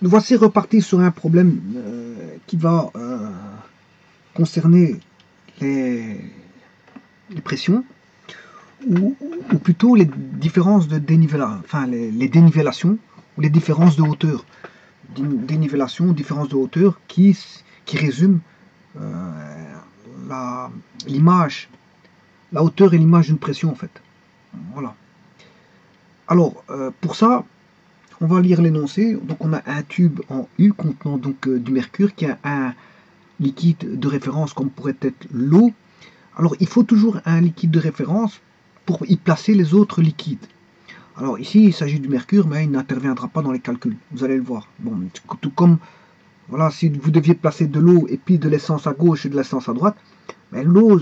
Nous voici repartis sur un problème qui va concerner les pressions, ou plutôt les différences de dénivellation, enfin les dénivellations, ou les différences de hauteur. Dénivellation, différence de hauteur qui résume l'image, la hauteur et l'image d'une pression en fait. Voilà. Alors, pour ça, on va lire l'énoncé. Donc on a un tube en U contenant donc du mercure qui a un liquide de référence comme pourrait être l'eau. Alors il faut toujours un liquide de référence pour y placer les autres liquides. Alors ici il s'agit du mercure, mais il n'interviendra pas dans les calculs, vous allez le voir. Bon, tout comme voilà, si vous deviez placer de l'eau et puis de l'essence à gauche et de l'essence à droite, l'eau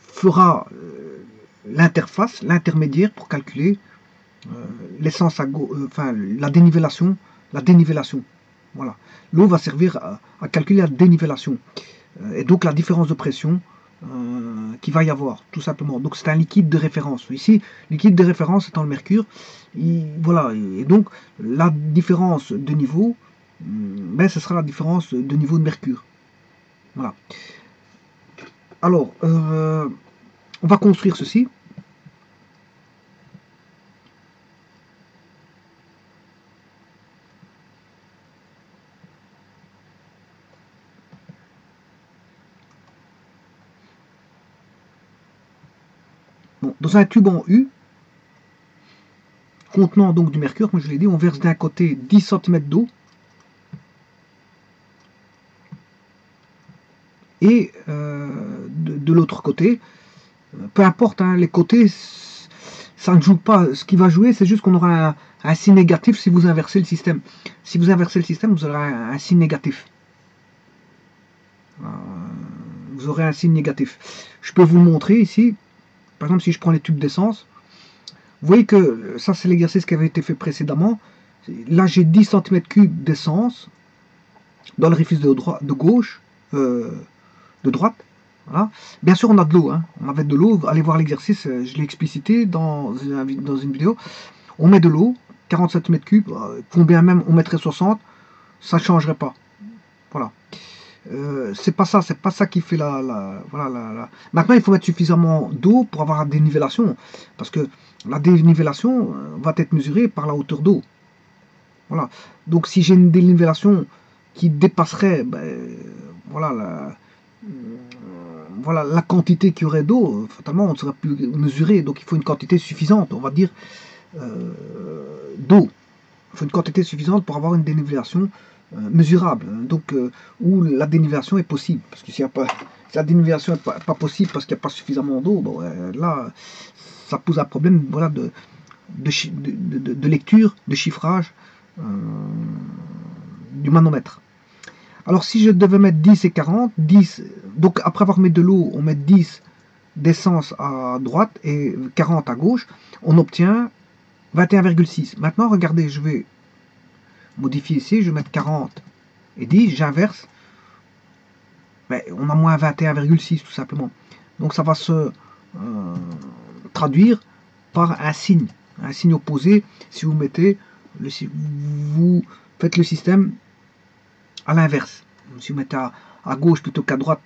fera l'interface, l'intermédiaire pour calculer l'essence à gauche, enfin la dénivellation. Voilà. L'eau va servir à calculer la dénivellation et donc la différence de pression qu'il va y avoir, tout simplement. Donc c'est un liquide de référence. Ici, liquide de référence étant le mercure. Voilà. Et donc la différence de niveau, ce sera la différence de niveau de mercure. Voilà. Alors, on va construire ceci. Bon, dans un tube en U, contenant donc du mercure, comme je l'ai dit, on verse d'un côté 10 cm d'eau et de l'autre côté, peu importe, hein, les côtés, ça ne joue pas. Ce qui va jouer, c'est juste qu'on aura un signe négatif si vous inversez le système. Si vous inversez le système, vous aurez un signe négatif. Vous aurez un signe négatif. Je peux vous le montrer ici. Par exemple, si je prends les tubes d'essence, vous voyez que ça, c'est l'exercice qui avait été fait précédemment. Là, j'ai 10 cm3 d'essence dans le l'orifice de gauche, de droite. Voilà. Bien sûr, on a de l'eau. Hein. On avait de l'eau. Allez voir l'exercice, je l'ai explicité dans une vidéo. On met de l'eau, 40 cm3, combien même on mettrait 60, ça ne changerait pas. Voilà. C'est pas ça qui fait voilà. Maintenant, il faut mettre suffisamment d'eau pour avoir la dénivellation, parce que la dénivellation va être mesurée par la hauteur d'eau. Voilà. Donc, si j'ai une dénivellation qui dépasserait, voilà la quantité qu'il y aurait d'eau, fatalement, on ne saurait plus mesurer. Donc, il faut une quantité suffisante, on va dire, d'eau. Il faut une quantité suffisante pour avoir une dénivellation mesurable, donc où la dénivellation est possible, parce que si la dénivellation n'est pas possible parce qu'il n'y a pas suffisamment d'eau, bon, là ça pose un problème, voilà, de lecture, de chiffrage du manomètre. Alors si je devais mettre 10 et 40, 10, donc après avoir mis de l'eau, on met 10 d'essence à droite et 40 à gauche, on obtient 21,6. Maintenant regardez, je vais modifier ici, je vais mettre 40 et 10, j'inverse, on a moins 21,6 tout simplement. Donc ça va se traduire par un signe opposé si vous mettez vous faites le système à l'inverse. Si vous mettez à gauche plutôt qu'à droite,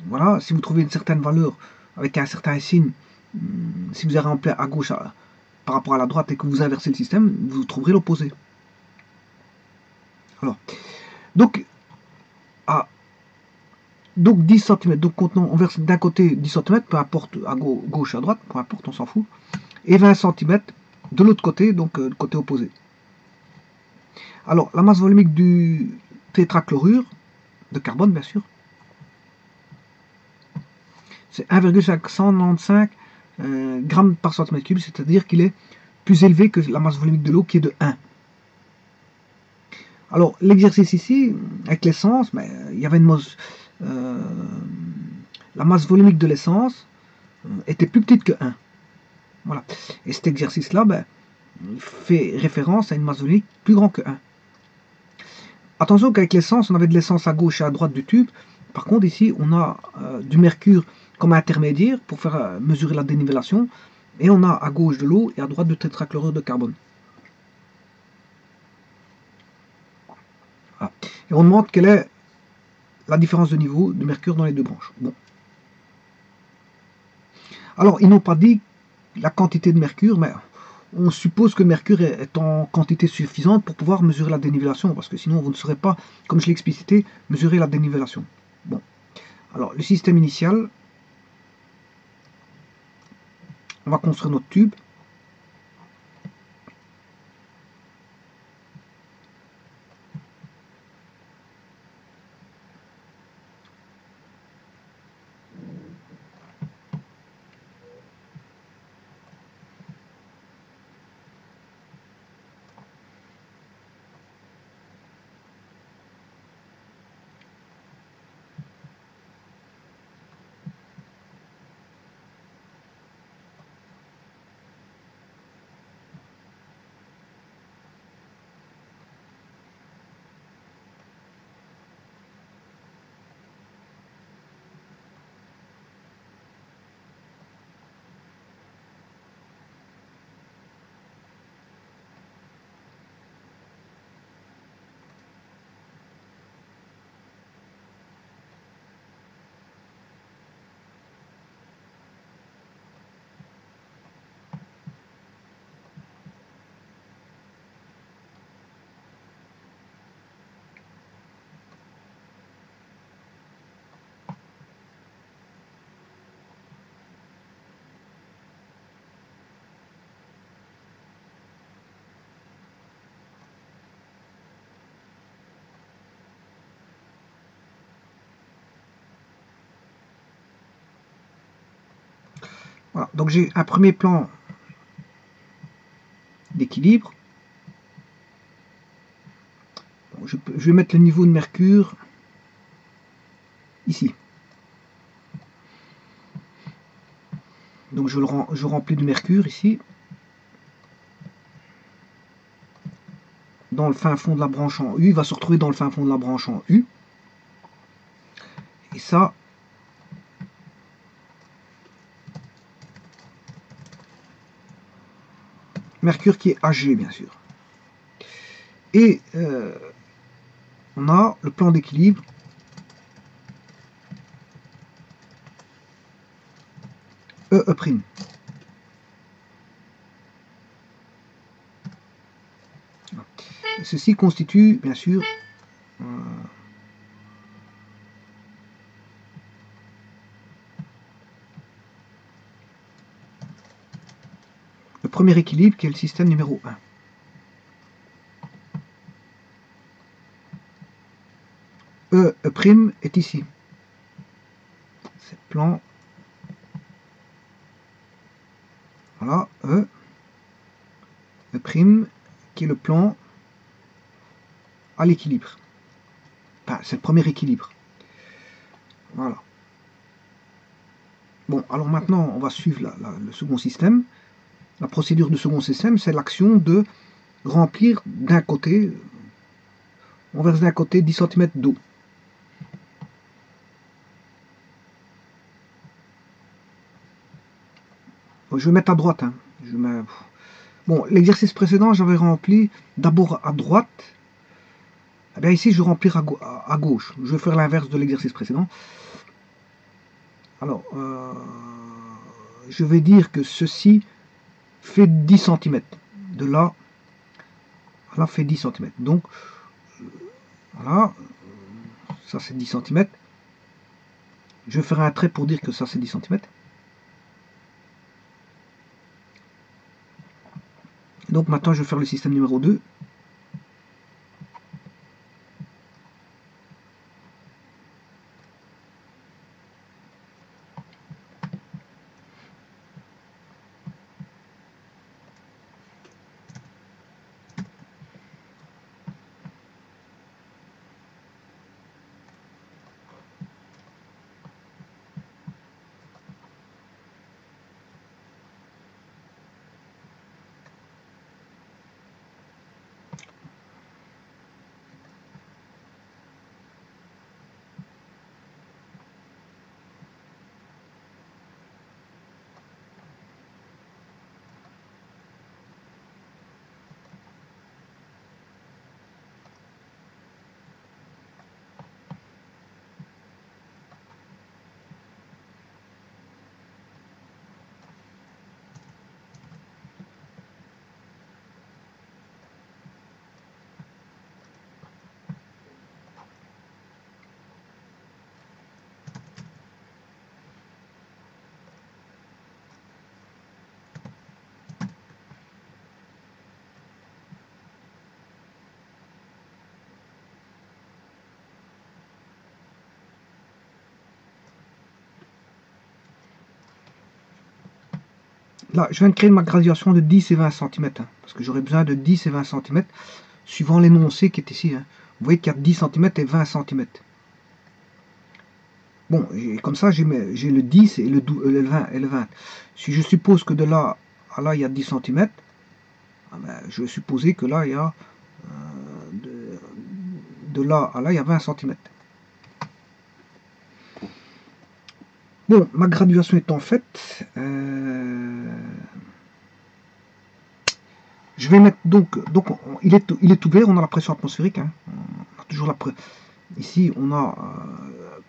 voilà, si vous trouvez une certaine valeur avec un certain signe, si vous avez rempli à gauche par rapport à la droite et que vous inversez le système, vous trouverez l'opposé. Alors, donc 10 cm, donc contenant, on verse d'un côté 10 cm, peu importe à gauche, à droite, peu importe, on s'en fout, et 20 cm de l'autre côté, donc côté opposé. Alors, la masse volumique du tétrachlorure de carbone, bien sûr, c'est 1,595 grammes par centimètre cube, c'est-à-dire qu'il est plus élevé que la masse volumique de l'eau qui est de 1. Alors, l'exercice ici, avec l'essence, il y avait une la masse volumique de l'essence était plus petite que 1. Voilà. Et cet exercice-là, il fait référence à une masse volumique plus grande que 1. Attention qu'avec l'essence, on avait de l'essence à gauche et à droite du tube. Par contre, ici, on a du mercure comme intermédiaire pour faire mesurer la dénivellation. Et on a à gauche de l'eau et à droite du tétrachlorure de carbone. Voilà. Et on demande quelle est la différence de niveau de mercure dans les deux branches. Bon. Alors, ils n'ont pas dit la quantité de mercure, mais on suppose que mercure est en quantité suffisante pour pouvoir mesurer la dénivellation, parce que sinon vous ne saurez pas, comme je l'ai explicité, mesurer la dénivellation. Bon. Alors, le système initial, on va construire notre tube. Voilà. Donc j'ai un premier plan d'équilibre. Bon, je vais mettre le niveau de mercure ici. Donc je remplis de mercure ici. Dans le fin fond de la branche en U. Il va se retrouver dans le fin fond de la branche en U. Et ça, mercure qui est Ag, bien sûr. Et on a le plan d'équilibre. E'. Et ceci constitue, bien sûr, le premier équilibre qui est le système numéro 1. E' est ici. C'est le plan. Voilà, E', qui est le plan à l'équilibre. Enfin, c'est le premier équilibre. Voilà. Bon, alors maintenant, on va suivre le second système. La procédure du second système, c'est l'action de remplir d'un côté, on verse d'un côté 10 cm d'eau. Je vais mettre à droite. Hein. Bon, l'exercice précédent, j'avais rempli d'abord à droite. Eh bien ici, je vais remplir à gauche. Je vais faire l'inverse de l'exercice précédent. Alors, je vais dire que ceci fait 10 cm. De là, là fait 10 cm. Donc, voilà, ça c'est 10 cm. Je vais faire un trait pour dire que ça c'est 10 cm. Donc maintenant, je vais faire le système numéro 2. Là, je viens de créer ma graduation de 10 et 20 cm, hein, parce que j'aurais besoin de 10 et 20 cm, suivant l'énoncé qui est ici. Hein. Vous voyez qu'il y a 10 cm et 20 cm. Bon, et comme ça, j'ai le 10 et le 20 et le 20. Si je suppose que de là à là, il y a 10 cm, ah ben, je vais supposer que là, il y a de là à là, il y a 20 cm. Bon, ma graduation étant faite, je vais mettre donc il est ouvert, on a la pression atmosphérique. Hein. On a toujours ici, on a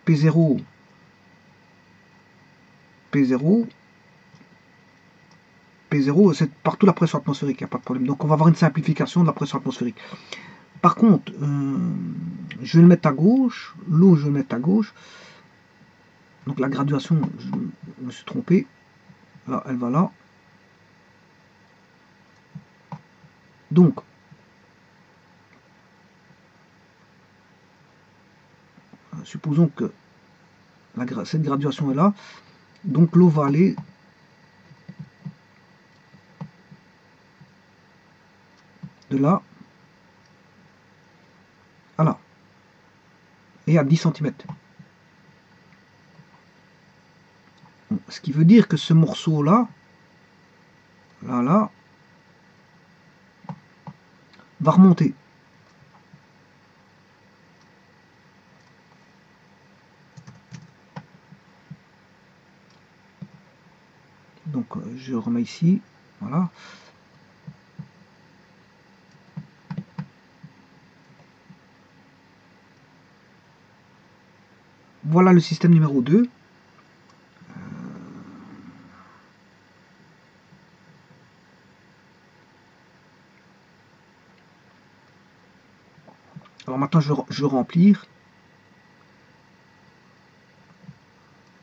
P0, P0, P0, c'est partout la pression atmosphérique, il n'y a pas de problème. Donc on va avoir une simplification de la pression atmosphérique. Par contre, je vais le mettre à gauche, l'eau je vais le mettre à gauche. Donc la graduation, je me suis trompé. Là, elle va là. Donc, supposons que cette graduation est là. Donc l'eau va aller de là à là. Et à 10 cm. Ce qui veut dire que ce morceau-là, là, va remonter. Donc je remets ici, voilà. Voilà le système numéro 2. Alors maintenant je vais remplir.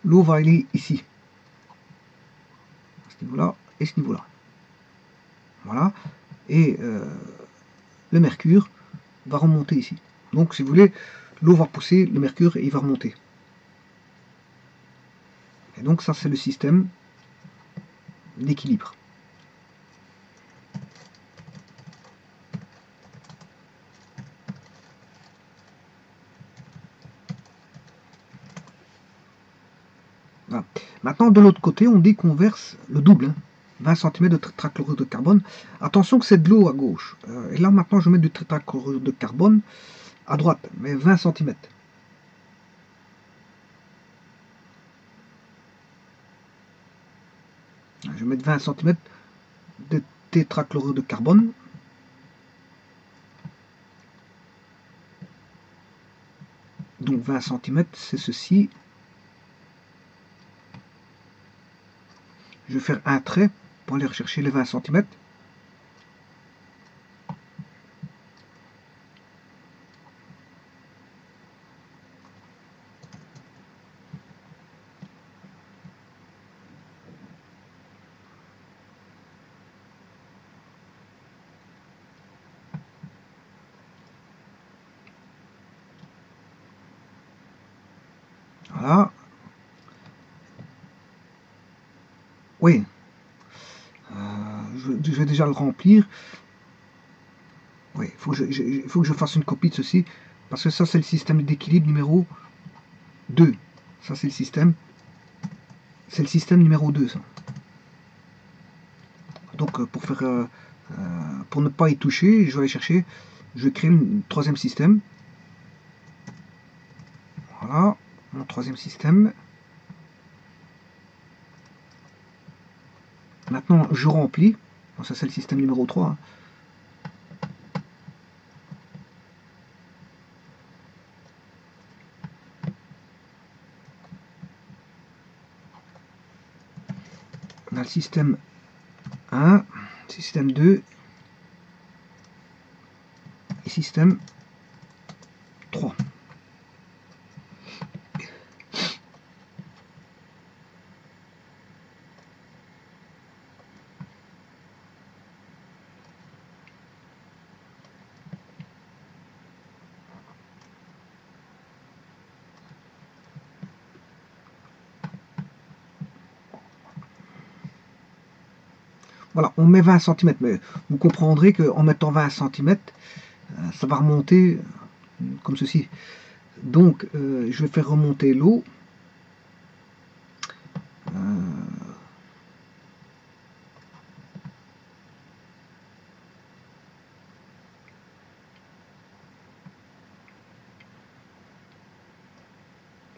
L'eau va aller ici. À ce niveau-là et ce niveau-là. Voilà. Et le mercure va remonter ici. Donc si vous voulez, l'eau va pousser le mercure et il va remonter. Et donc ça c'est le système d'équilibre. Voilà. Maintenant de l'autre côté on dit qu'on verse le double, hein, 20 cm de tétrachlorure de carbone. Attention que c'est de l'eau à gauche. Et là maintenant je mets du tétrachlorure de carbone à droite, mais 20 cm. Je vais mettre 20 cm de tétrachlorure de carbone. Donc 20 cm, c'est ceci. Je vais faire un trait pour aller rechercher les 20 cm. Voilà. Oui. Je vais déjà le remplir. Oui, il faut que je fasse une copie de ceci. Parce que ça, c'est le système d'équilibre numéro 2. Ça, c'est le système. C'est le système numéro 2, ça. Donc, pour ne pas y toucher, je vais aller chercher. Je vais créer un troisième système. Voilà, mon troisième système. Maintenant, je remplis. Ça, c'est le système numéro 3. Hein. On a le système 1, système 2 et système 3. voilà, on met 20 cm, mais vous comprendrez qu'en mettant 20 cm, ça va remonter comme ceci. Donc, je vais faire remonter l'eau.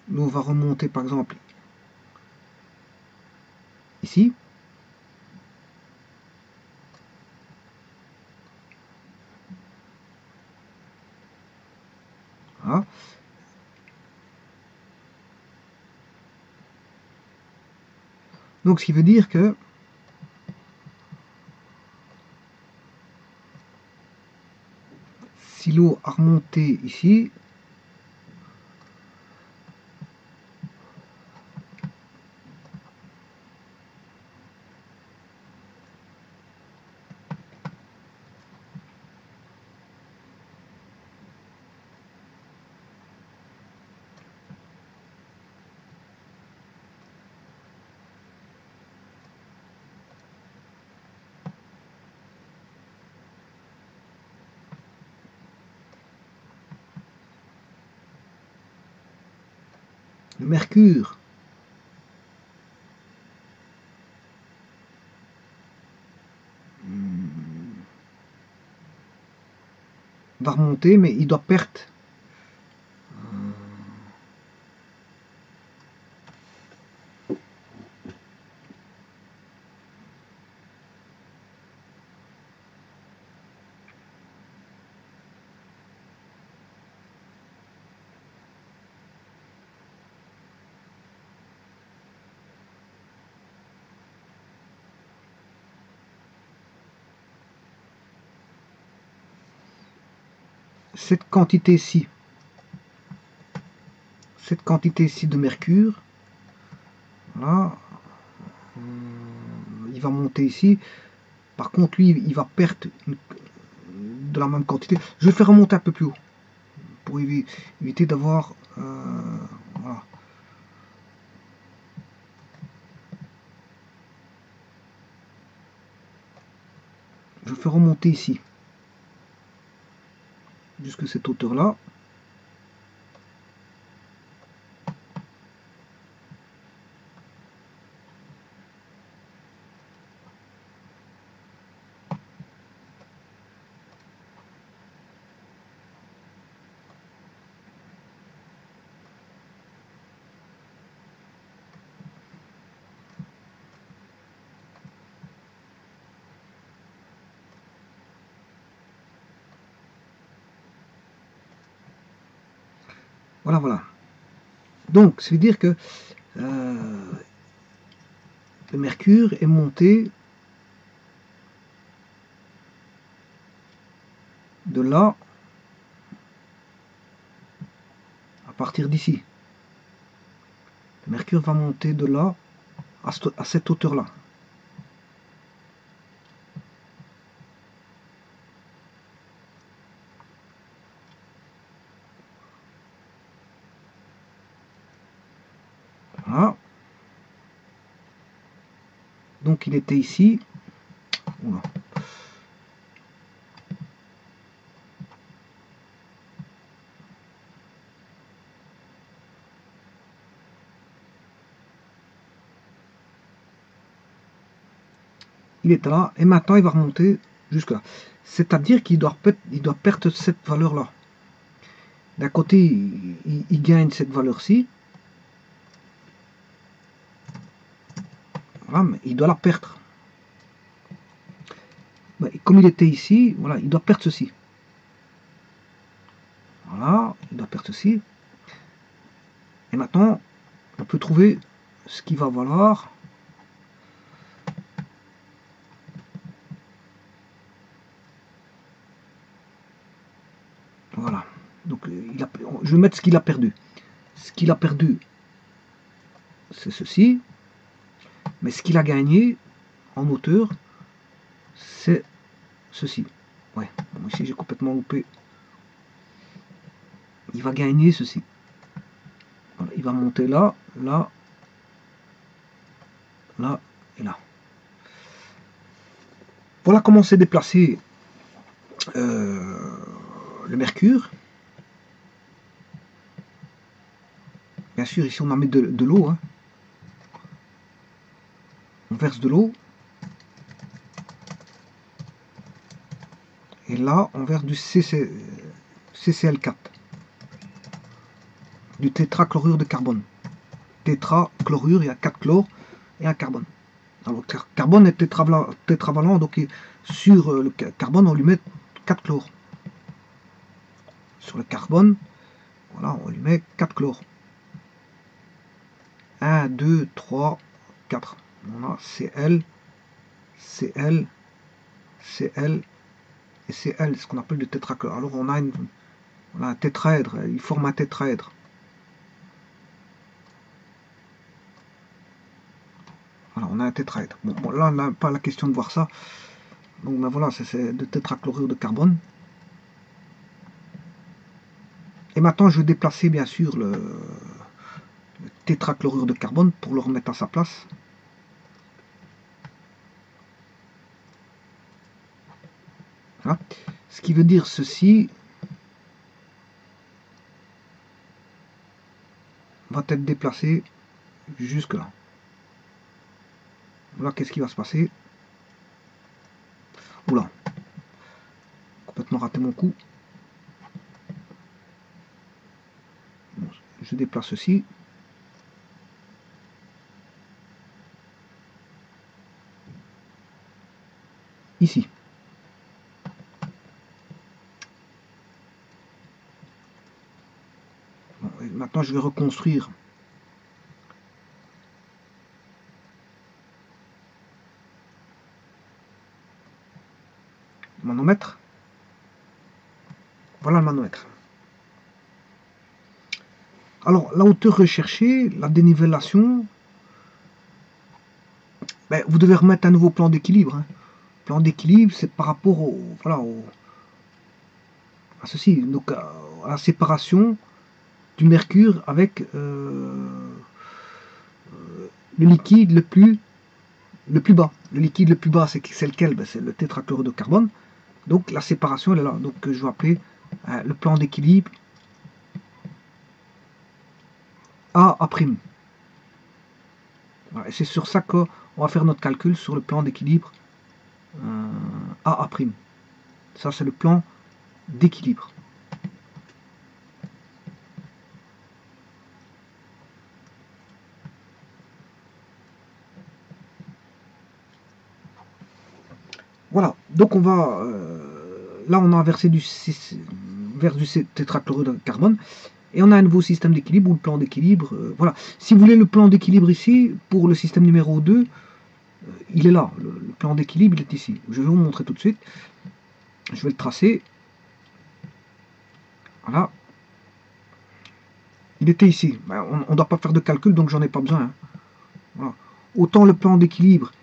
L'eau va remonter, par exemple, ici. Voilà. Donc, ce qui veut dire que si l'eau a remonté ici, le mercure va remonter, mais il doit perdre. Cette quantité-ci de mercure, voilà, il va monter ici. Par contre, lui, il va perdre de la même quantité. Je vais faire remonter un peu plus haut pour éviter d'avoir... voilà. Je fais remonter ici jusque cette hauteur là. Voilà, voilà. Donc, ça veut dire que le mercure est monté de là à partir d'ici. Le mercure va monter de là à cette hauteur-là. Voilà. Donc il était ici. Oula. Il était là et maintenant il va remonter jusque là. C'est-à-dire qu'il doit perdre cette valeur-là. D'un côté, il gagne cette valeur-ci. Voilà, mais il doit la perdre. Comme il était ici, voilà, il doit perdre ceci. Voilà, il doit perdre ceci. Et maintenant, on peut trouver ce qui va valoir. Voilà. Donc, je vais mettre ce qu'il a perdu. Ce qu'il a perdu, c'est ceci. Mais ce qu'il a gagné en hauteur, c'est ceci. Ouais, bon, ici j'ai complètement loupé. Il va gagner ceci. Voilà, il va monter là, là, là et là. Voilà comment s'est déplacé le mercure. Bien sûr, ici on a mis de l'eau. Hein. On verse de l'eau. Et là, on verse du CCl4. Du tétrachlorure de carbone. Tétrachlorure, il y a 4 chlores et un carbone. Alors, le carbone est tétravalent, donc sur le carbone, on lui met 4 chlores. Sur le carbone, voilà, on lui met 4 chlores. 1, 2, 3, 4. On a Cl, Cl, Cl et Cl, ce qu'on appelle le tétrachlore. Alors on a un tétraèdre, il forme un tétraèdre. Voilà, on a un tétraèdre. Bon, là, on n'a pas la question de voir ça. Donc ben voilà, c'est de tétrachlorure de carbone. Et maintenant, je vais déplacer bien sûr le tétrachlorure de carbone pour le remettre à sa place. Voilà. Ce qui veut dire ceci va être déplacé jusque là. Voilà, qu'est-ce qui va se passer. Oula, complètement raté mon coup. Bon, je déplace ceci. Ici. Bon, et maintenant, je vais reconstruire le manomètre. Voilà le manomètre. Alors, la hauteur recherchée, la dénivellation, ben, vous devez remettre un nouveau plan d'équilibre. Hein. Plan d'équilibre, c'est par rapport à ceci, donc à la séparation du mercure avec le liquide le plus bas. Le liquide le plus bas, c'est lequel? Ben, c'est le tétrachlorure de carbone. Donc la séparation, elle est là. Donc je vais appeler le plan d'équilibre AA'. Voilà, et c'est sur ça qu'on va faire notre calcul, sur le plan d'équilibre AA'. Ça, c'est le plan d'équilibre. Voilà, donc on va... là, on a versé du tétrachlorure de carbone. Et on a un nouveau système d'équilibre, ou le plan d'équilibre. Voilà. Si vous voulez le plan d'équilibre ici, pour le système numéro 2, il est là. Le plan d'équilibre, il est ici. Je vais vous montrer tout de suite. Je vais le tracer. Voilà. Il était ici. Ben, on ne doit pas faire de calcul, donc j'en ai pas besoin. Hein. Voilà. Autant le plan d'équilibre,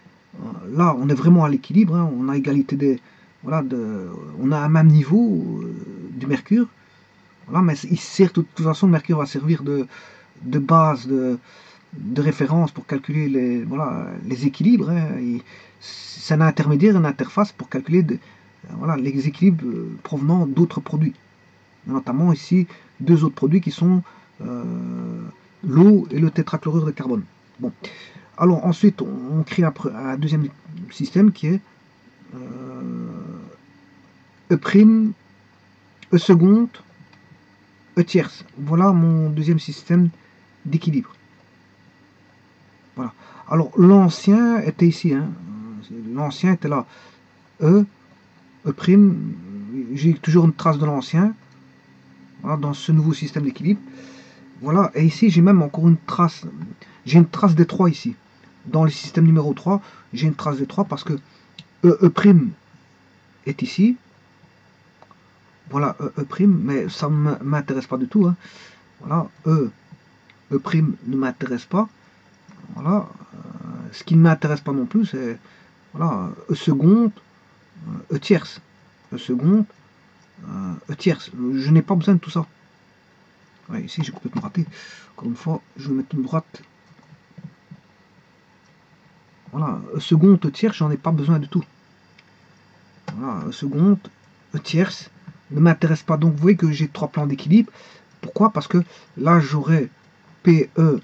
là, on est vraiment à l'équilibre. Hein. On a égalité des... Voilà, on a un même niveau du mercure. Voilà, mais il sert, de toute façon, le mercure va servir de base de référence pour calculer les équilibres. Hein. C'est un intermédiaire, une interface pour calculer les équilibres provenant d'autres produits. Notamment ici, deux autres produits qui sont l'eau et le tétrachlorure de carbone. Bon. Alors ensuite, on crée un deuxième système qui est E', E seconde, E tierce. Voilà mon deuxième système d'équilibre. Voilà. Alors l'ancien était ici. Hein. L'ancien était là. E, E'. J'ai toujours une trace de l'ancien. Voilà, dans ce nouveau système d'équilibre. Voilà. Et ici, j'ai même encore une trace. J'ai une trace des 3 ici. Dans le système numéro 3, j'ai une trace des 3 parce que E' est ici. Voilà, E', mais ça ne m'intéresse pas du tout. Hein. Voilà, E' ne m'intéresse pas. Voilà, ce qui ne m'intéresse pas non plus, c'est voilà, E seconde, E tierce. E seconde, E tierce. Je n'ai pas besoin de tout ça. Ouais, ici, j'ai complètement raté. Encore une fois, je vais mettre une droite. Voilà, E seconde, E tierce, j'en ai pas besoin du tout. voilà, seconde, tierce, ne m'intéresse pas. Donc vous voyez que j'ai 3 plans d'équilibre. Pourquoi? Parce que là j'aurai PE1,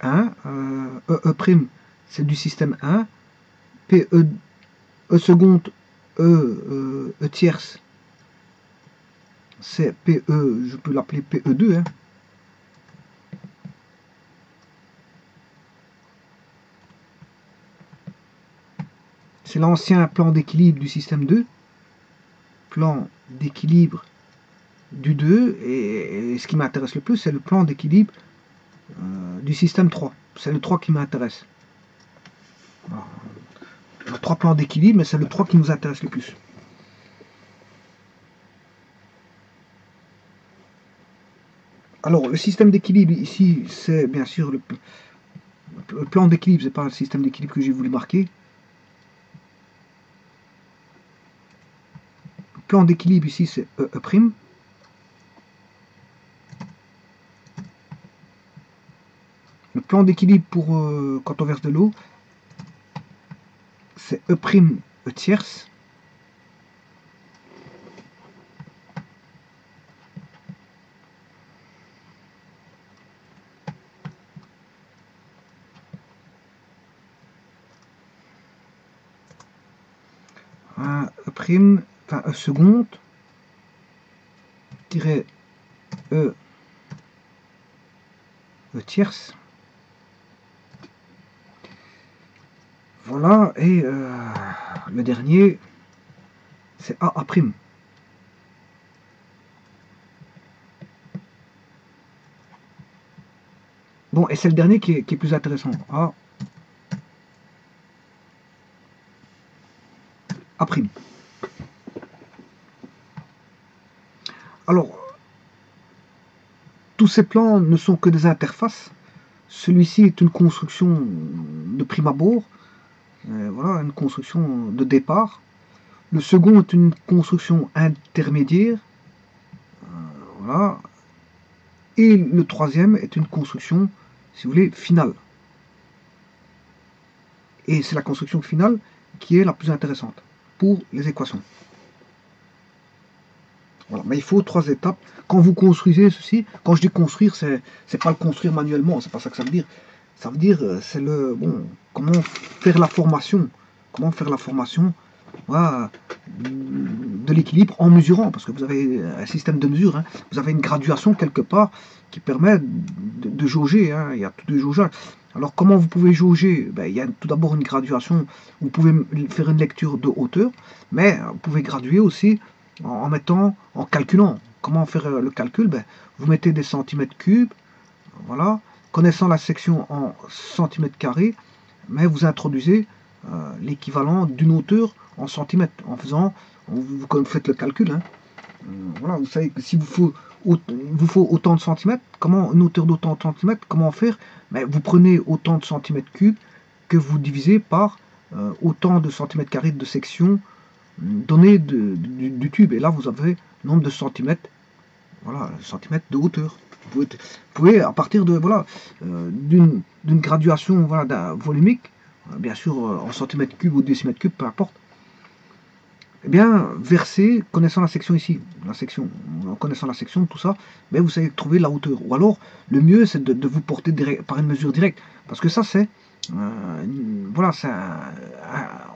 E', c'est du système 1, PE, E seconde, E tierce, c'est PE, je peux l'appeler PE2. Hein. C'est l'ancien plan d'équilibre du système 2, plan d'équilibre du 2, et ce qui m'intéresse le plus, c'est le plan d'équilibre du système 3. C'est le 3 qui m'intéresse. On a 3 plans d'équilibre, mais c'est le 3 qui nous intéresse le plus. Alors, le système d'équilibre ici, c'est bien sûr le plan d'équilibre, c'est pas le système d'équilibre que j'ai voulu marquer. Le plan d'équilibre ici, c'est E'. Le plan d'équilibre pour quand on verse de l'eau, c'est E', E tierce. E', enfin E seconde, tiret E tierce. Voilà, et le dernier, c'est AA'. Bon, et c'est le dernier qui est plus intéressant. A'. Alors, tous ces plans ne sont que des interfaces. Celui-ci est une construction de prime abord. Voilà, une construction de départ. Le second est une construction intermédiaire. Voilà. Et le troisième est une construction, si vous voulez, finale. Et c'est la construction finale qui est la plus intéressante pour les équations. Voilà. Mais il faut 3 étapes. Quand vous construisez ceci, quand je dis construire, c'est pas le construire manuellement, c'est pas ça que ça veut dire. Ça veut dire, c'est le bon, comment faire la formation. Comment faire la formation, voilà, de l'équilibre en mesurant, parce que vous avez un système de mesure, hein. Vous avez une graduation quelque part qui permet de jauger, hein. Il y a tout de jaugeage. Alors comment vous pouvez jauger? Ben, il y a tout d'abord une graduation, vous pouvez faire une lecture de hauteur, mais vous pouvez graduer aussi en calculant. Comment faire le calcul? Ben, vous mettez des centimètres cubes, voilà, connaissant la section en centimètres carrés, mais vous introduisez l'équivalent d'une hauteur en centimètres, en faisant, vous faites le calcul, hein. Voilà, vous savez que si vous faut autant de centimètres, comment une hauteur d'autant de centimètres, comment faire? Mais vous prenez autant de centimètres cubes que vous divisez par autant de centimètres carrés de section donnée du tube, et là vous avez le nombre de centimètres, voilà, centimètres de hauteur. Vous pouvez à partir de voilà d'une graduation voilà volumique, bien sûr en centimètres cubes ou décimètres cubes, peu importe, eh bien verser, connaissant la section ici, en connaissant la section, tout ça, mais vous savez trouver la hauteur. Ou alors le mieux c'est de vous porter par une mesure directe, parce que ça c'est voilà,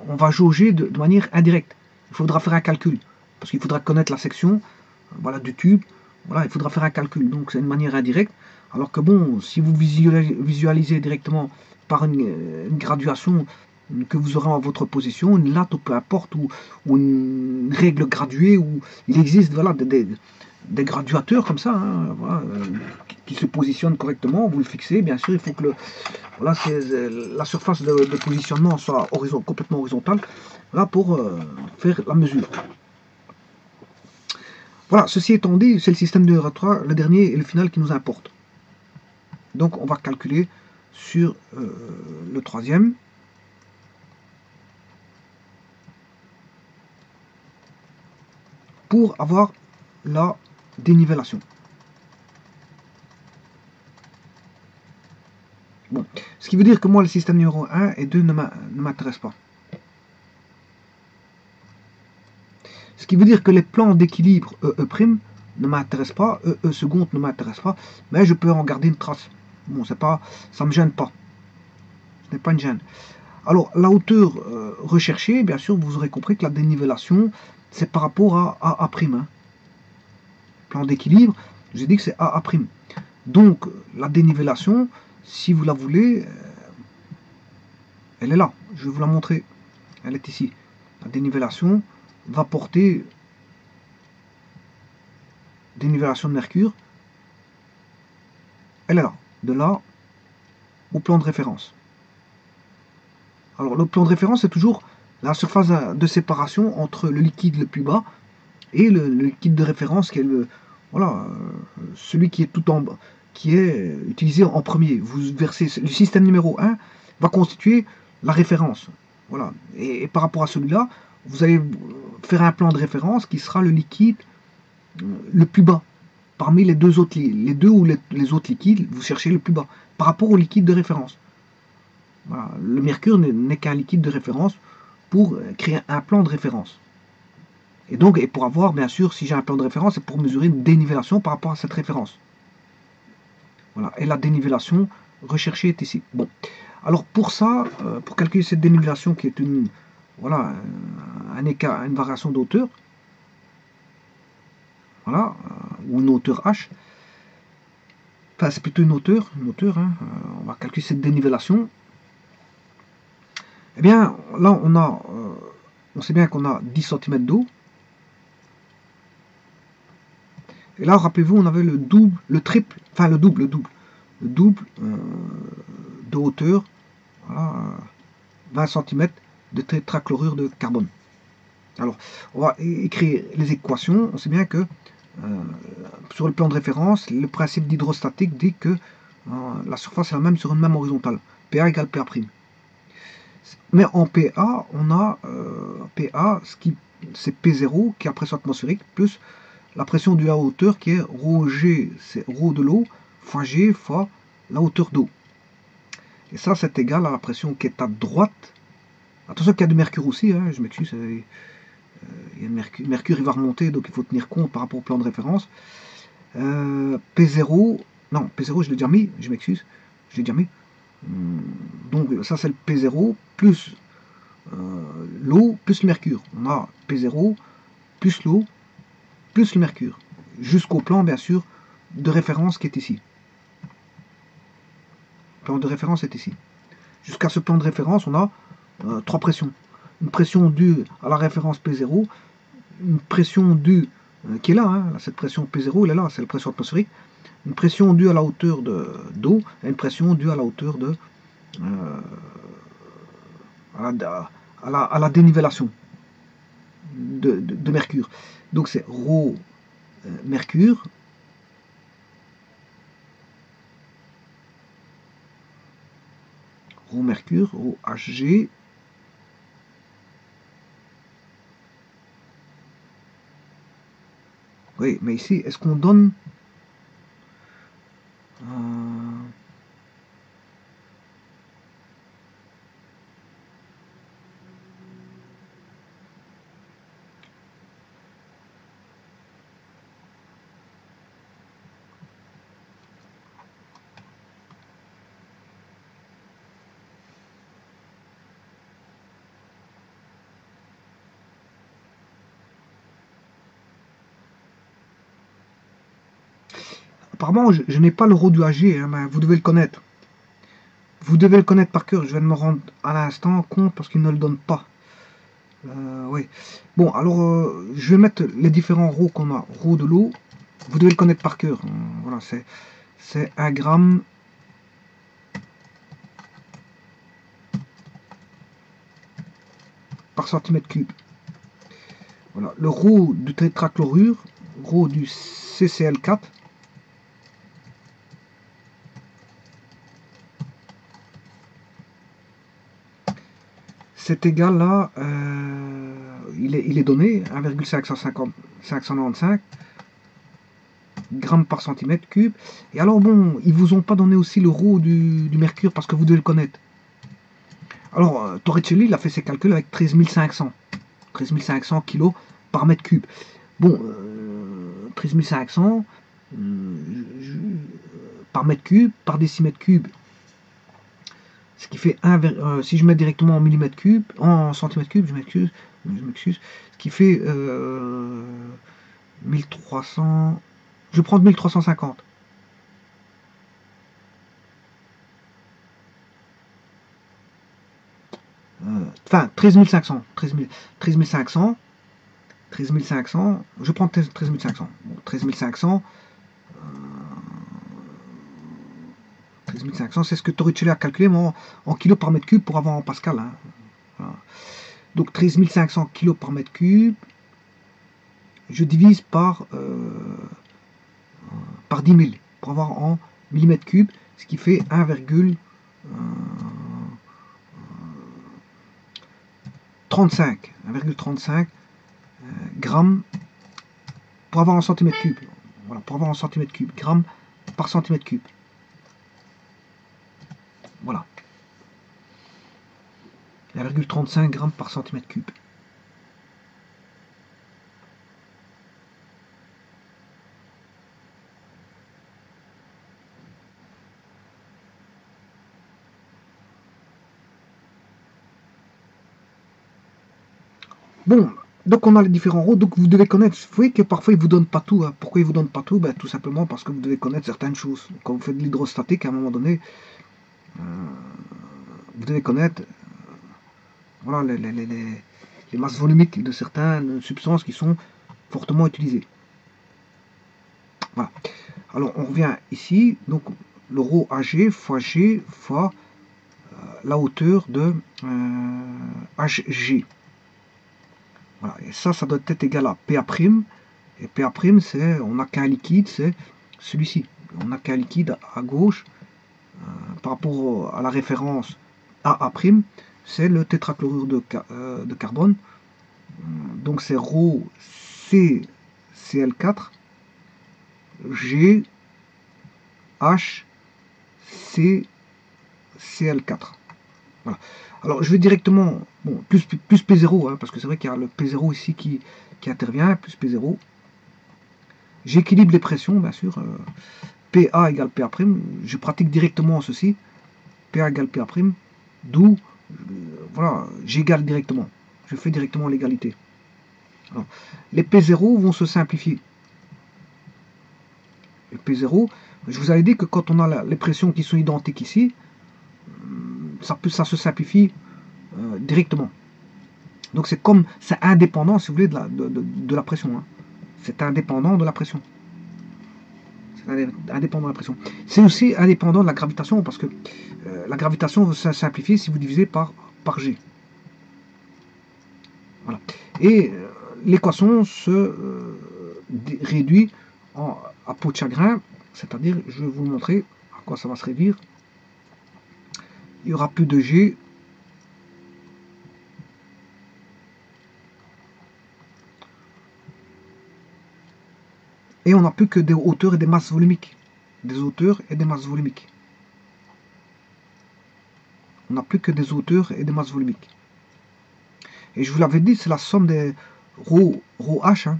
on va jauger de manière indirecte. Il faudra faire un calcul, parce qu'il faudra connaître la section, voilà, du tube. Voilà, il faudra faire un calcul, donc c'est une manière indirecte. Alors que bon, si vous visualisez directement par une graduation que vous aurez en votre position, une latte ou peu importe, ou une règle graduée, où il existe voilà, des graduateurs comme ça, hein, voilà, qui se positionnent correctement, vous le fixez, bien sûr, il faut que voilà, la surface de positionnement soit complètement horizontale, là pour faire la mesure. Voilà, ceci étant dit, c'est le système de répertoire, le dernier et le final qui nous importe. Donc on va calculer sur le troisième. Pour avoir la dénivellation. Bon, ce qui veut dire que moi le système numéro 1 et 2 ne m'intéresse pas. Ce qui veut dire que les plans d'équilibre E' ne m'intéressent pas, E seconde ne m'intéresse pas, mais je peux en garder une trace. Bon, c'est pas, ça me gêne pas. Ce n'est pas une gêne. Alors, la hauteur recherchée, bien sûr, vous aurez compris que la dénivellation, c'est par rapport à A'. Hein. Plan d'équilibre, j'ai dit que c'est A'. Donc, la dénivellation, si vous la voulez, elle est là. Je vais vous la montrer. Elle est ici. La dénivellation va porter dénivellation de Mercure. Elle est là. De là au plan de référence. Alors, le plan de référence, c'est toujours la surface de séparation entre le liquide le plus bas et le liquide de référence qui est voilà, celui qui est tout en bas, qui est utilisé en premier. Vous versez le système numéro 1 va constituer la référence. Voilà. Et par rapport à celui-là, vous allez faire un plan de référence qui sera le liquide le plus bas. Parmi les deux autres, les deux ou les autres liquides, vous cherchez le plus bas. Par rapport au liquide de référence. Voilà. Le mercure n'est qu'un liquide de référence pour créer un plan de référence. Et donc, et pour avoir, bien sûr, si j'ai un plan de référence, c'est pour mesurer une dénivellation par rapport à cette référence. Voilà. Et la dénivellation recherchée est ici. Bon. Alors pour ça, pour calculer cette dénivellation qui est une, voilà, un écart, une variation d'auteur, voilà, ou une hauteur h, enfin c'est plutôt une hauteur, hein, on va calculer cette dénivellation. Eh bien, là on sait bien qu'on a 10 cm d'eau. Et là, rappelez-vous, on avait le double, le triple, enfin le double de hauteur, voilà, 20 cm de tétrachlorure de carbone. Alors, on va écrire les équations. On sait bien que sur le plan de référence, le principe d'hydrostatique dit que la surface est la même sur une même horizontale. PA égale PA'. Mais en PA, on a PA, c'est P0 qui est la pression atmosphérique, plus la pression du à hauteur qui est ρ G, c'est ρ de l'eau, fois G fois la hauteur d'eau. Et ça, c'est égal à la pression qui est à droite. Attention qu'il y a du mercure aussi, hein, je m'excuse. Il y a mercure, il va remonter, donc il faut tenir compte par rapport au plan de référence. P0, non, P0, je l'ai déjà mis, je m'excuse, je l'ai déjà mis. Donc ça, c'est le P0 plus l'eau plus le mercure. On a P0 plus l'eau plus le mercure, jusqu'au plan, bien sûr, de référence qui est ici. Le plan de référence est ici. Jusqu'à ce plan de référence, on a 3 pressions. Une pression due à la référence P0, une pression due qui est là, hein, cette pression P0, elle est là, c'est la pression atmosphérique, une pression due à la hauteur d'eau, et une pression due à la hauteur de à la dénivellation de mercure. Donc c'est ρ mercure ρ Hg oui, mais ici, est-ce qu'on donne apparemment, je n'ai pas le ρ du Hg, hein, mais vous devez le connaître. Vous devez le connaître par cœur. Je viens de me rendre à l'instant compte parce qu'il ne le donne pas. Oui. Bon, alors, je vais mettre les différents ρ qu'on a. ρ de l'eau, vous devez le connaître par cœur. Voilà, c'est 1 gramme par centimètre cube. Voilà. Le ρ du tétrachlorure, ρ du CCl4, c'est égal à, il est donné, 1,595 grammes par centimètre cube. Et alors bon, ils vous ont pas donné aussi le ρ du mercure parce que vous devez le connaître. Alors, Torricelli, il a fait ses calculs avec 13 500 kg par mètre cube. Bon, 13500 par mètre cube, par décimètre cube, ce qui fait 1, si je mets directement en millimètre cube, en centimètre cube, je m'excuse, ce qui fait 1300, je vais prendre 1350. Enfin, 13500, 13500, je prends 13500, bon, 13500, 13500, c'est ce que Torricelli a calculé en kilos par mètre cube pour avoir en Pascal. Hein. Voilà. Donc 13500 kilos par mètre cube, je divise par 10 000 pour avoir en millimètres cubes, ce qui fait 1,35 grammes pour avoir en centimètre cube. Voilà, pour avoir en centimètre cube, grammes par centimètre cube. Voilà. 1,35 grammes par centimètre cube. Bon, donc on a les différents rôles, donc vous devez connaître, vous voyez que parfois ils ne vous donnent pas tout. Hein. Pourquoi ils ne vous donnent pas tout? Ben, tout simplement parce que vous devez connaître certaines choses. Quand vous faites de l'hydrostatique, à un moment donné, vous devez connaître voilà, les masses volumiques de certaines substances qui sont fortement utilisées. Voilà. Alors on revient ici, donc le rho AG fois G fois la hauteur de HG. Voilà. Et ça doit être égal à PA'. Et PA', c'est, on n'a qu'un liquide, c'est celui-ci. On n'a qu'un liquide à gauche par rapport à la référence AA', c'est le tétrachlorure de carbone. Donc c'est ρ CCl4 G H CCl4. Voilà. Alors je vais directement, bon, plus P0, hein, parce que c'est vrai qu'il y a le P0 ici qui intervient, plus P0. J'équilibre les pressions, bien sûr. PA égale PA', je pratique directement ceci. PA égale PA', d'où, voilà, j'égale directement. Je fais directement l'égalité. Les P0 vont se simplifier. Les P0, je vous avais dit que quand on a les pressions qui sont identiques ici, ça se simplifie directement. Donc c'est comme, c'est indépendant, si vous voulez, de la pression. Hein. C'est indépendant de la pression. C'est indépendant de la pression. C'est aussi indépendant de la gravitation, parce que la gravitation va se simplifier si vous divisez par G. Voilà. Et l'équation se réduit à peau de chagrin, c'est-à-dire, je vais vous montrer à quoi ça va se réduire. Il n'y aura plus de G. Et on n'a plus que des hauteurs et des masses volumiques. Des hauteurs et des masses volumiques. On n'a plus que des hauteurs et des masses volumiques. Et je vous l'avais dit, c'est la somme des ρ H. Hein.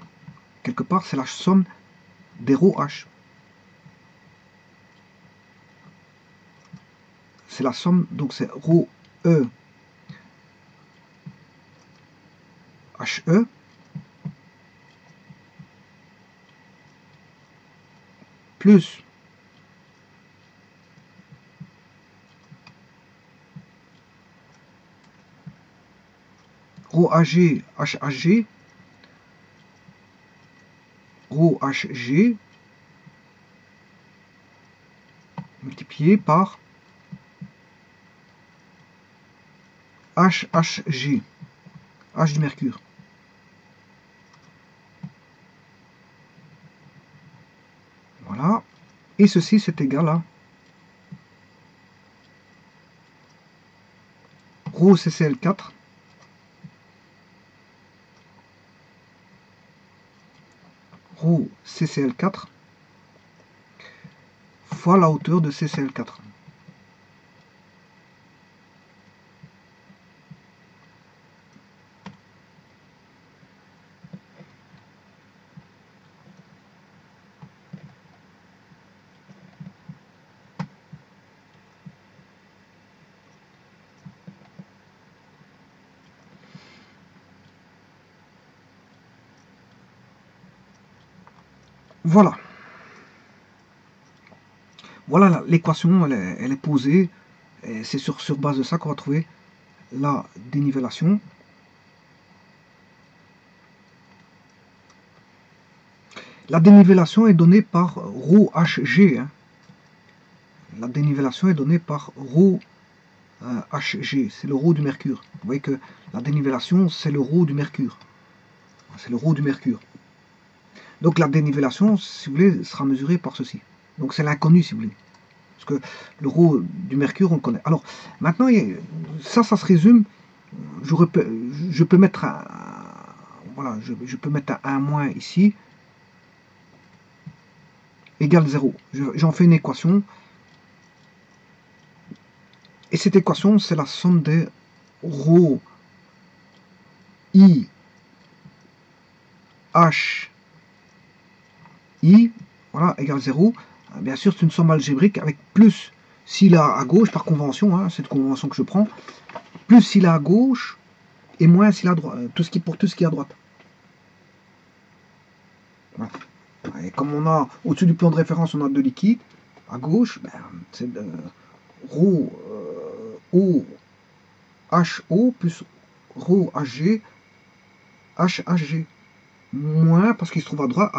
Quelque part, c'est la somme des ρ H. C'est la somme, donc c'est ρ E HE plus ρ AG HHG ρ HG multiplié par HHG, H du mercure. Voilà. Et ceci, c'est égal à ρ CCl4 ρ CCl4 fois la hauteur de CCl4. Voilà. Voilà, l'équation, elle est posée. C'est sur base de ça qu'on va trouver la dénivellation. La dénivellation est donnée par ρHg. Hein. La dénivellation est donnée par ρHg. C'est le ρ du mercure. Vous voyez que la dénivellation, c'est le ρ du mercure. C'est le ρ du mercure. Donc la dénivellation, si vous voulez, sera mesurée par ceci. Donc c'est l'inconnu, si vous voulez. Parce que le ρ du mercure, on le connaît. Alors, maintenant, ça se résume. Je peux mettre un, voilà, je peux mettre un moins ici, égale 0. J'en fais une équation. Et cette équation, c'est la somme des ρ I H I, voilà, égale 0. Bien sûr, c'est une somme algébrique avec plus s'il a à gauche, par convention, hein, cette convention que je prends, plus s'il a à gauche et moins s'il a à droite, pour tout ce qui est à droite. Voilà. Et comme on a au-dessus du plan de référence, on a deux liquides, à gauche, ben, c'est ρ O HO plus ρ HG HHG moins, parce qu'il se trouve à droite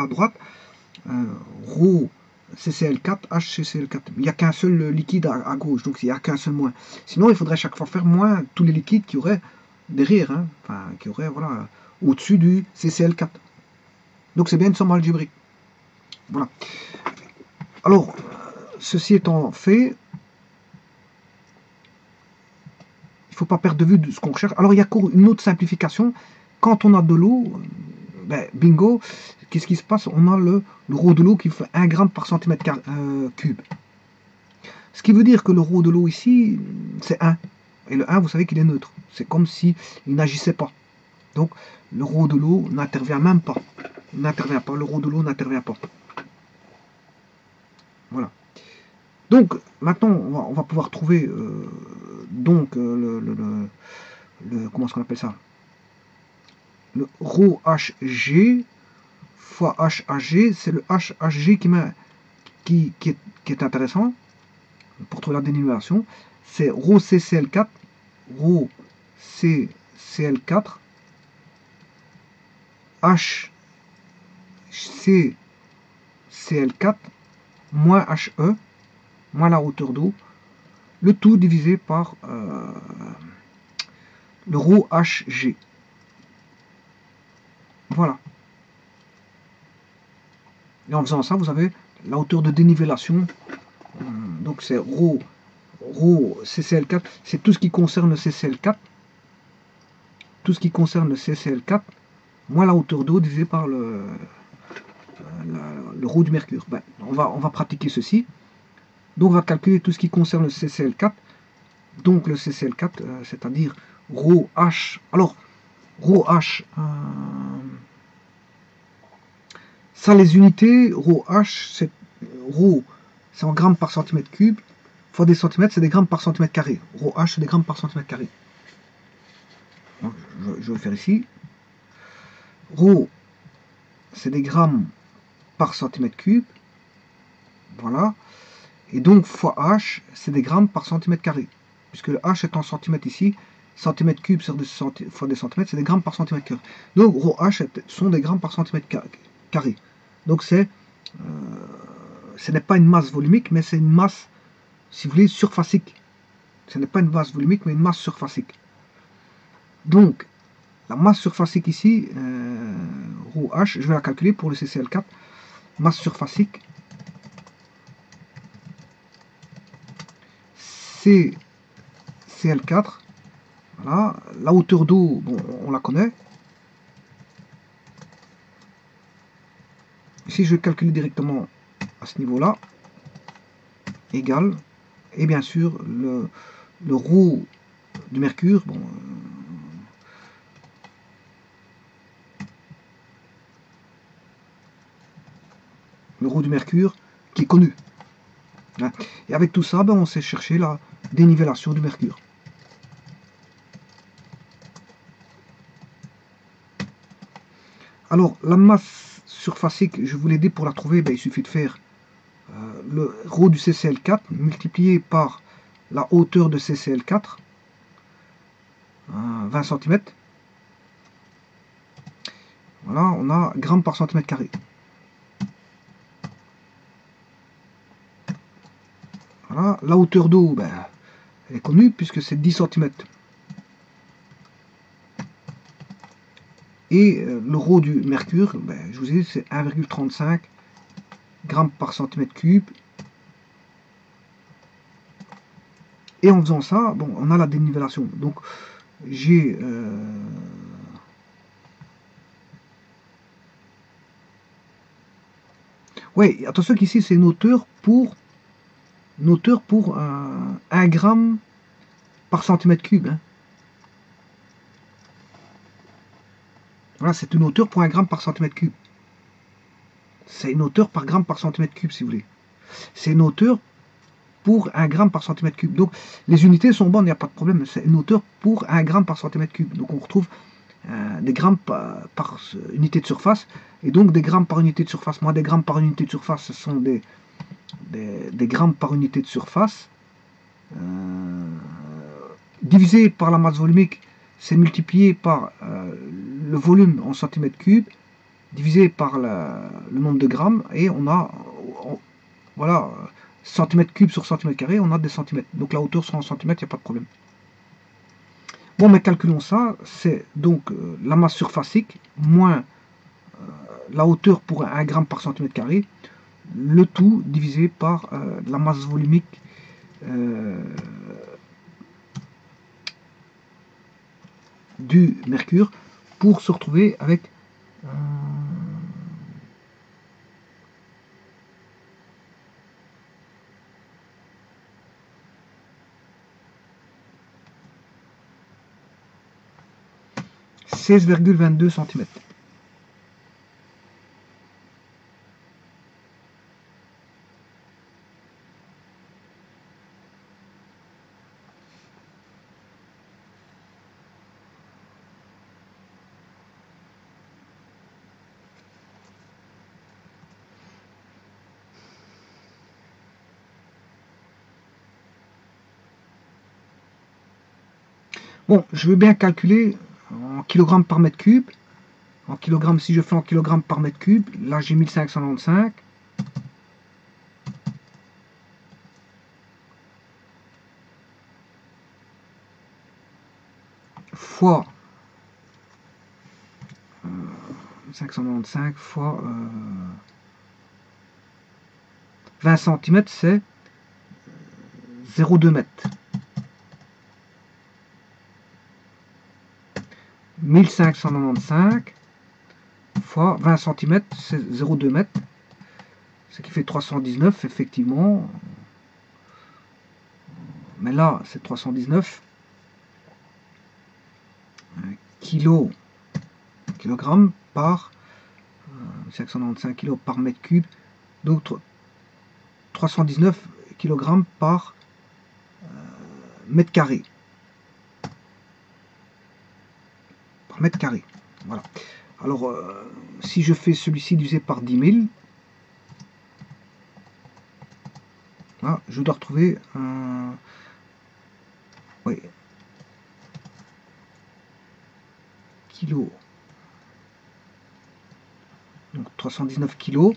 ρ CCl4, HCCl4. Il n'y a qu'un seul liquide à gauche, donc il n'y a qu'un seul moins. Sinon, il faudrait chaque fois faire moins tous les liquides qui auraient derrière, hein, enfin, qui auraient voilà, au-dessus du CCl4. Donc c'est bien une somme algébrique. Voilà. Alors, ceci étant fait, il ne faut pas perdre de vue de ce qu'on recherche. Alors, il y a une autre simplification. Quand on a de l'eau, ben, bingo, qu'est-ce qui se passe? On a le ρ de l'eau qui fait 1 gramme par centimètre cube. Ce qui veut dire que le ρ de l'eau ici, c'est 1. Et le 1, vous savez qu'il est neutre. C'est comme s'il n'agissait pas. Donc, le ρ de l'eau n'intervient même pas. Il n'intervient pas. Le ρ de l'eau n'intervient pas. Voilà. Donc, maintenant, on va pouvoir trouver comment est-ce qu'on appelle ça? Le ρ Hg fois HHG, c'est le HHG qui est intéressant pour trouver la dénivellation. C'est ρ CCl4, ρ CCl4, HCCl4, moins HE, moins la hauteur d'eau, le tout divisé par le ρ Hg. Voilà. Et en faisant ça, vous avez la hauteur de dénivellation. Donc c'est ρ CCl4, c'est tout ce qui concerne le CCl4. Tout ce qui concerne le CCl4, moins la hauteur d'eau divisé par le ρ du mercure. Ben, on va pratiquer ceci. Donc on va calculer tout ce qui concerne le CCl4. Donc le CCl4, c'est-à-dire ρ H. Alors, ρ H, ça les unités, ρ H, c'est ρ, c'est en grammes par centimètre cube, fois des centimètres, c'est des grammes par centimètre carré. ρ H, c'est des grammes par centimètre carré. Donc, je vais faire ici. ρ, c'est des grammes par centimètre cube. Voilà. Et donc, fois H, c'est des grammes par centimètre carré. Puisque le H est en centimètres ici, centimètre cube fois des centimètres, c'est des grammes par centimètre carré. Donc, ρ H sont des grammes par centimètre carré. Donc, ce n'est pas une masse volumique, mais c'est une masse, si vous voulez, surfacique. Ce n'est pas une masse volumique, mais une masse surfacique. Donc, la masse surfacique ici, ρ H, je vais la calculer pour le CCl4. Masse surfacique, CCl4. Voilà. La hauteur d'eau, bon, on la connaît. Ici, je vais calculer directement à ce niveau-là. Égal. Et bien sûr, le ρ du mercure, bon, le ρ du mercure qui est connu. Et avec tout ça, ben, on sait chercher la dénivellation du mercure. Alors, la masse surfacique, je vous l'ai dit, pour la trouver, ben, il suffit de faire le ρ du CCl4 multiplié par la hauteur de CCl4, 20 cm. Voilà, on a grammes par centimètre carré. Voilà, la hauteur d'eau, ben, elle est connue puisque c'est 10 cm. Et le ρ du mercure, ben, je vous ai dit, c'est 1,35 grammes par centimètre cube. Et en faisant ça, bon, on a la dénivellation. Donc, j'ai... Oui, attention qu'ici, c'est une hauteur pour 1 gramme par centimètre cube. Hein. Voilà, c'est une hauteur pour 1 gramme par centimètre cube. C'est une hauteur par gramme par centimètre cube, si vous voulez. C'est une hauteur pour 1 gramme par centimètre cube. Donc, les unités sont bonnes, il n'y a pas de problème. C'est une hauteur pour 1 gramme par centimètre cube. Donc, on retrouve des grammes par unité de surface. Et donc, des grammes par unité de surface. Moi, des grammes par unité de surface, ce sont des grammes par unité de surface. Divisé par la masse volumique, c'est multiplié par le volume en centimètres cubes, divisé par le nombre de grammes, et on a, voilà, centimètres cubes sur centimètre carré, on a des centimètres. Donc la hauteur sera en centimètres, il n'y a pas de problème. Bon, mais calculons ça, c'est donc la masse surfacique moins la hauteur pour 1 gramme par centimètre carré, le tout divisé par la masse volumique du mercure pour se retrouver avec « 16,22 cm. Bon, je veux bien calculer en kilogrammes par mètre cube. En kilogrammes, si je fais en kilogrammes par mètre cube, là j'ai 1595. Fois 595 fois 20 cm, c'est 0,2 m. 1595 fois 20 cm, c'est 0,2 m. Ce qui fait 319, effectivement. Mais là, c'est 319 kilogrammes par 595 kg par mètre cube. Donc 319 kg par mètre carré. Par mètre carré. Voilà. Alors, si je fais celui-ci divisé par 10 000, là, je dois retrouver un... Oui. Kilo. Donc 319 kg.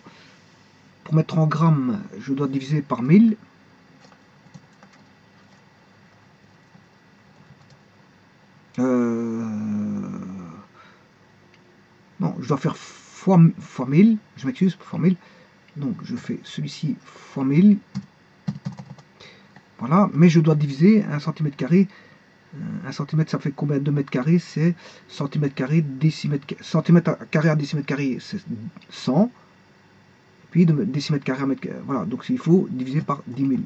Pour mettre en grammes, je dois diviser par 1000. Non, je dois faire fois 1000. Je m'excuse, fois 1000. Donc je fais celui-ci fois 1000. Voilà, mais je dois diviser 1 cm². 1 cm, ça fait combien de mètres carrés? C'est centimètre carré, décimètre, centimètre carré à décimètre carré, c'est 100. Puis de décimètre carré à mètre carré. Voilà, donc il faut diviser par 10 000.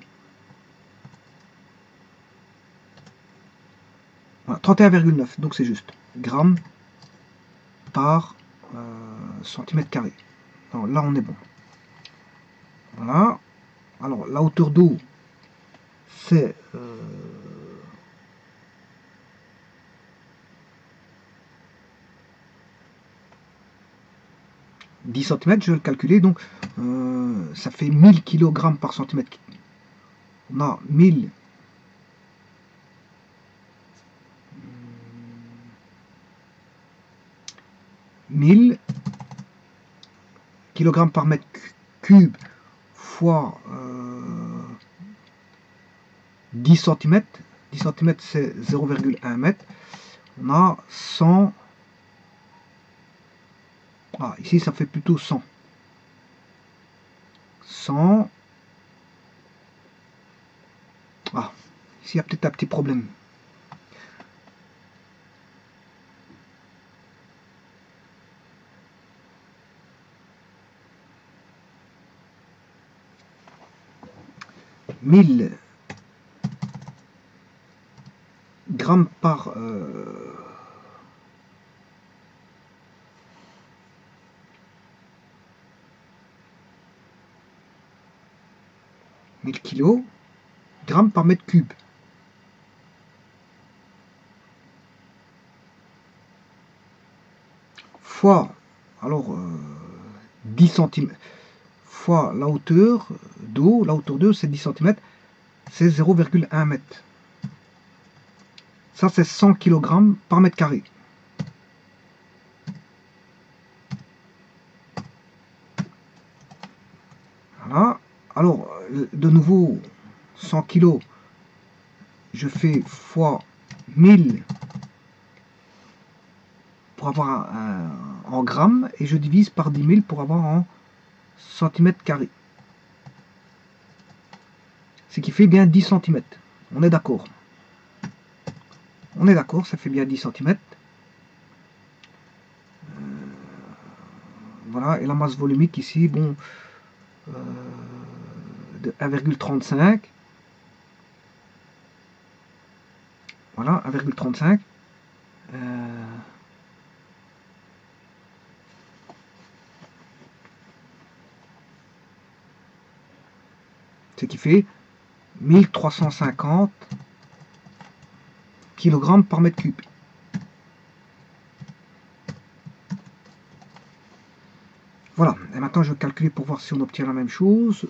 Voilà, 31,9, donc c'est juste. Grammes par centimètre carré. Alors là, on est bon. Voilà. Alors, la hauteur d'eau, c'est... 10 cm, je vais le calculer, donc ça fait 1000 kg par centimètre. On a 1000 kg par mètre cube fois 10 cm. 10 cm c'est 0,1 m. On a 100. Ah, ici ça fait plutôt 100. 100. Ah, ici il y a peut-être un petit problème. « 1000 grammes par 1000 kg grammes par mètre cube. Fois, alors 10 cm, fois la hauteur d'eau, la hauteur d'eau c'est 10 cm, c'est 0,1 m. Ça c'est 100 kg par mètre carré. Voilà. Alors, de nouveau, 100 kg, je fais fois 1000 pour avoir en grammes et je divise par 10 000 pour avoir en centimètres carrés. Ce qui fait bien 10 cm. On est d'accord. On est d'accord, ça fait bien 10 cm. Voilà, et la masse volumique ici, bon, de 1,35. Voilà, 1,35. Ce qui fait 1350 kg par mètre cube. Voilà, et maintenant je vais calculer pour voir si on obtient la même chose.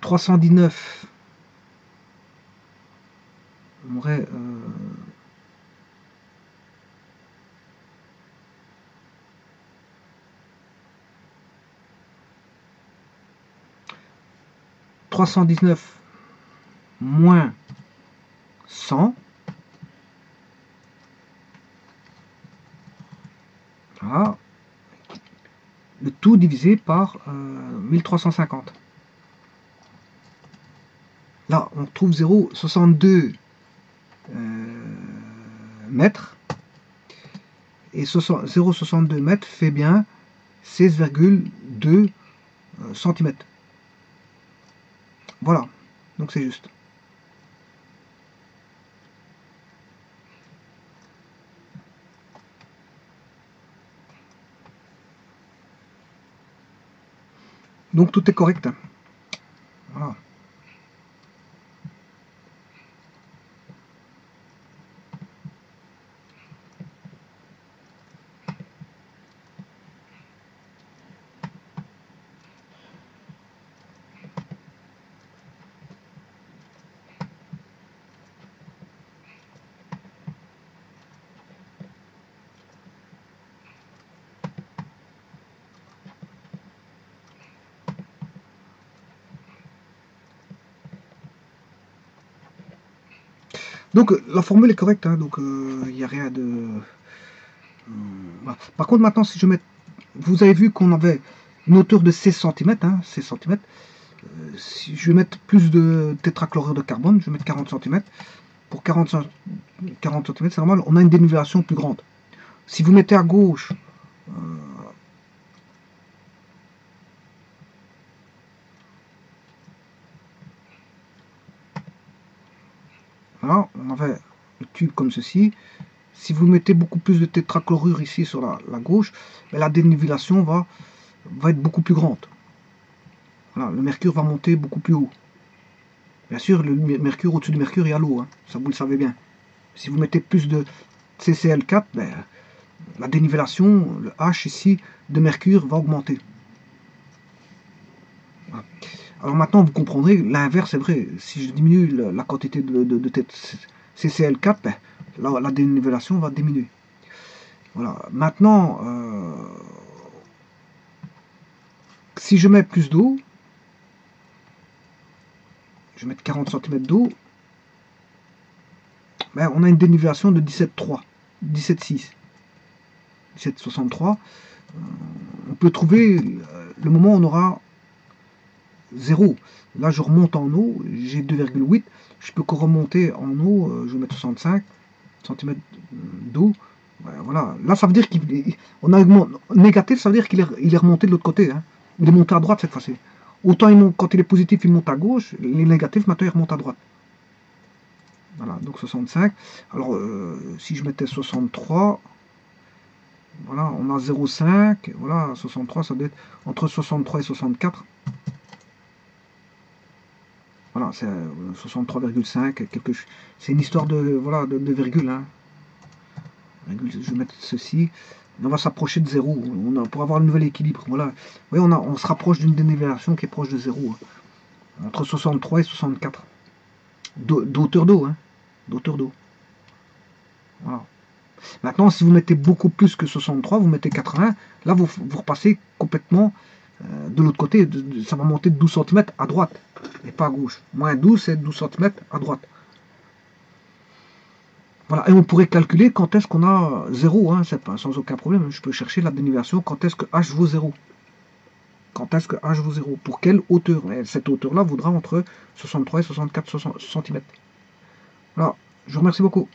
319. On aurait 319 moins 100. Voilà. Le tout divisé par 1350. Là, on trouve 0,62 mètres. Et 0,62 mètres fait bien 16,2 cm. Voilà, donc c'est juste. Donc tout est correct. Voilà. Donc la formule est correcte, hein, donc il n'y a rien de... Voilà. Par contre maintenant si je mets... Vous avez vu qu'on avait une hauteur de 16 cm, hein, 16 cm. Si je vais mettre plus de tétrachlorure de carbone, je vais mettre 40 cm. Pour 40 cm, c'est normal, on a une dénivellation plus grande. Si vous mettez à gauche... voilà, on avait le tube comme ceci. Si vous mettez beaucoup plus de tétrachlorure ici sur la gauche, la dénivellation va être beaucoup plus grande. Voilà, le mercure va monter beaucoup plus haut. Bien sûr, le mercure, au-dessus du mercure, il y a l'eau, hein, ça vous le savez bien. Si vous mettez plus de CCl4, ben, la dénivellation, le H ici, de mercure va augmenter. Voilà. Alors maintenant, vous comprendrez, l'inverse est vrai. Si je diminue la quantité de CCl4, ben, la dénivellation va diminuer. Voilà. Maintenant, si je mets plus d'eau, je vais mettre 40 cm d'eau, ben, on a une dénivellation de 17,3, 17,6, 17,63. On peut trouver le moment où on aura 0. Là, je remonte en eau, j'ai 2,8. Je peux remonter en eau, je vais mettre 65 cm d'eau. Voilà. Là, ça veut dire qu'on a négatif, ça veut dire qu'il est remonté de l'autre côté. Hein. Il est monté à droite cette fois-ci. Autant quand il est positif, il monte à gauche. Les négatifs, maintenant, il remonte à droite. Voilà, donc 65. Alors, si je mettais 63, voilà, on a 0,5. Voilà, 63, ça doit être entre 63 et 64. Voilà, c'est 63,5. C'est une histoire de, voilà, de virgule. Hein. Je vais mettre ceci. On va s'approcher de 0. Pour avoir le nouvel équilibre. Voilà. Oui, on se rapproche d'une dénivellation qui est proche de 0. Hein. Entre 63 et 64. D'auteur d'eau. Hein. D'auteur d'eau. Voilà. Maintenant, si vous mettez beaucoup plus que 63, vous mettez 80, là, vous repassez complètement de l'autre côté. Ça va monter de 12 cm à droite, et pas à gauche. Moins 12, c'est 12 cm à droite. Voilà, et on pourrait calculer quand est-ce qu'on a 0, hein, sans aucun problème. Je peux chercher la dénivellation, quand est-ce que H vaut 0. Quand est-ce que H vaut 0. Pour quelle hauteur. Et cette hauteur-là vaudra entre 63 et 64 cm. Voilà, je vous remercie beaucoup.